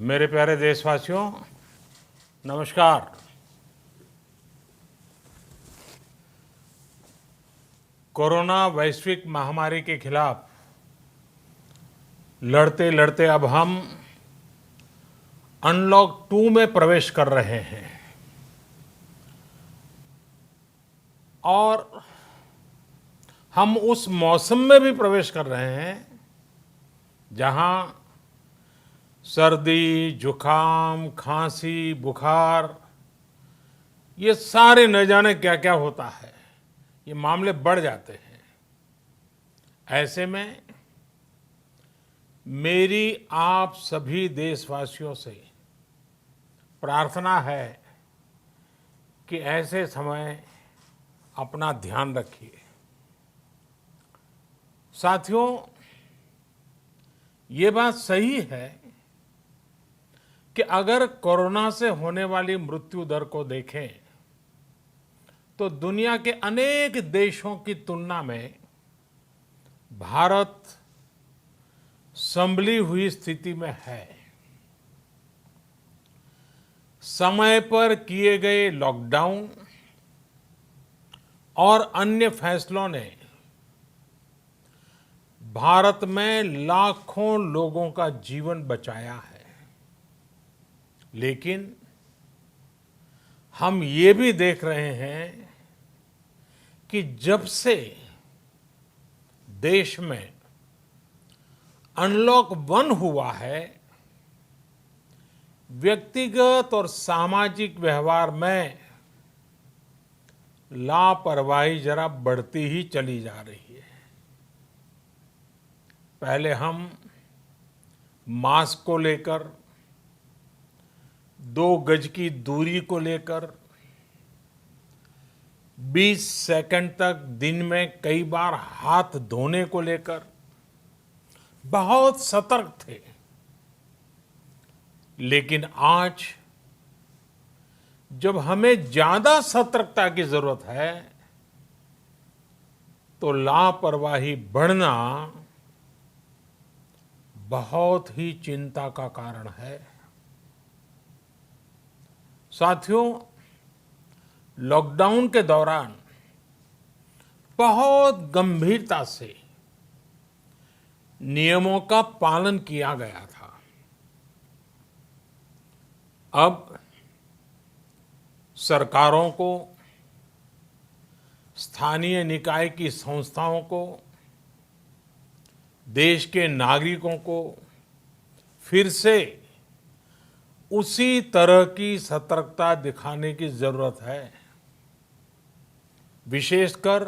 मेरे प्यारे देशवासियों, नमस्कार। कोरोना वैश्विक महामारी के खिलाफ लड़ते लड़ते अब हम अनलॉक 2 में प्रवेश कर रहे हैं और हम उस मौसम में भी प्रवेश कर रहे हैं जहां सर्दी, जुकाम, खांसी, बुखार, ये सारे न जाने क्या क्या होता है, ये मामले बढ़ जाते हैं। ऐसे में मेरी आप सभी देशवासियों से प्रार्थना है कि ऐसे समय अपना ध्यान रखिए। साथियों, ये बात सही है कि अगर कोरोना से होने वाली मृत्यु दर को देखें तो दुनिया के अनेक देशों की तुलना में भारत संभली हुई स्थिति में है। समय पर किए गए लॉकडाउन और अन्य फैसलों ने भारत में लाखों लोगों का जीवन बचाया है, लेकिन हम ये भी देख रहे हैं कि जब से देश में अनलॉक 1 हुआ है, व्यक्तिगत और सामाजिक व्यवहार में लापरवाही जरा बढ़ती ही चली जा रही है। पहले हम मास्क को लेकर, 2 गज की दूरी को लेकर 20 सेकंड तक दिन में कई बार हाथ धोने को लेकर बहुत सतर्क थे, लेकिन आज जब हमें ज्यादा सतर्कता की जरूरत है तो लापरवाही बढ़ना बहुत ही चिंता का कारण है। साथियों, लॉकडाउन के दौरान बहुत गंभीरता से नियमों का पालन किया गया था। अब सरकारों को, स्थानीय निकाय की संस्थाओं को, देश के नागरिकों को फिर से उसी तरह की सतर्कता दिखाने की जरूरत है। विशेषकर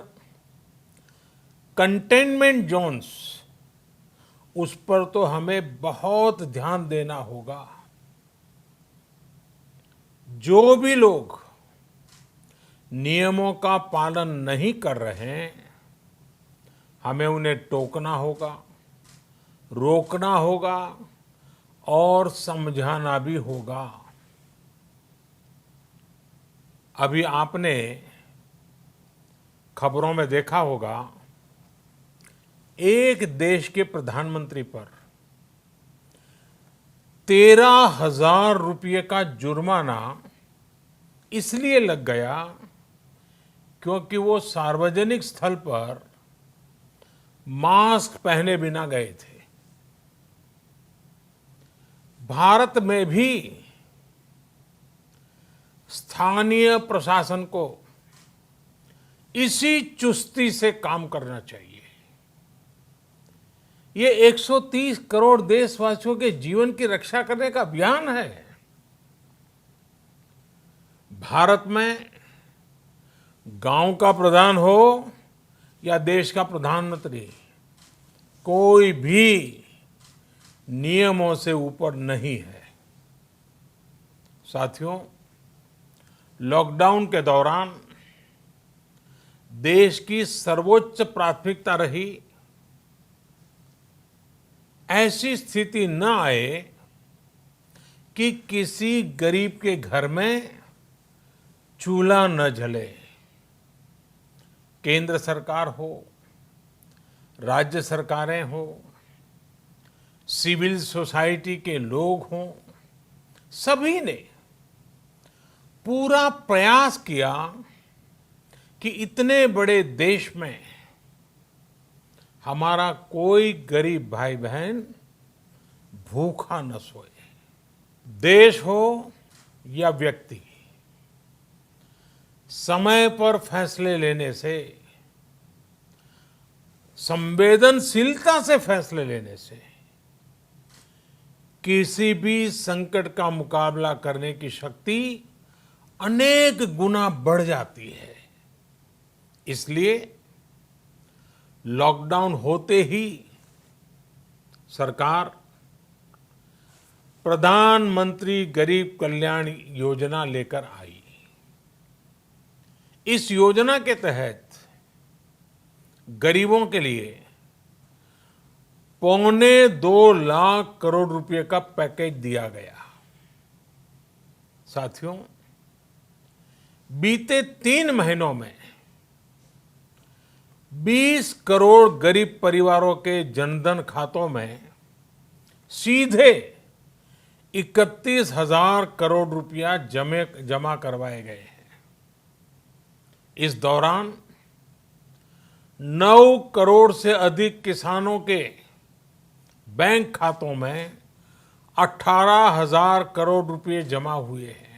कंटेनमेंट जोन्स, उस पर तो हमें बहुत ध्यान देना होगा। जो भी लोग नियमों का पालन नहीं कर रहे हैं, हमें उन्हें टोकना होगा, रोकना होगा और समझाना भी होगा। अभी आपने खबरों में देखा होगा, एक देश के प्रधानमंत्री पर 13,000 रुपये का जुर्माना इसलिए लग गया क्योंकि वो सार्वजनिक स्थल पर मास्क पहने बिना गए थे। भारत में भी स्थानीय प्रशासन को इसी चुस्ती से काम करना चाहिए। ये 130 करोड़ देशवासियों के जीवन की रक्षा करने का अभियान है। भारत में गांव का प्रधान हो या देश का प्रधानमंत्री, कोई भी नियमों से ऊपर नहीं है। साथियों, लॉकडाउन के दौरान देश की सर्वोच्च प्राथमिकता रही ऐसी स्थिति न आए कि किसी गरीब के घर में चूल्हा न जले। केंद्र सरकार हो, राज्य सरकारें हो, सिविल सोसाइटी के लोग हों, सभी ने पूरा प्रयास किया कि इतने बड़े देश में हमारा कोई गरीब भाई बहन भूखा न सोए। देश हो या व्यक्ति, समय पर फैसले लेने से, संवेदनशीलता से फैसले लेने से किसी भी संकट का मुकाबला करने की शक्ति अनेक गुना बढ़ जाती है। इसलिए लॉकडाउन होते ही सरकार प्रधानमंत्री गरीब कल्याण योजना लेकर आई। इस योजना के तहत गरीबों के लिए 2.25 लाख करोड़ रुपए का पैकेज दिया गया। साथियों, बीते 3 महीनों में 20 करोड़ गरीब परिवारों के जनधन खातों में सीधे 31,000 करोड़ रुपया जमा करवाए गए हैं। इस दौरान 9 करोड़ से अधिक किसानों के बैंक खातों में 18,000 करोड़ रुपए जमा हुए हैं।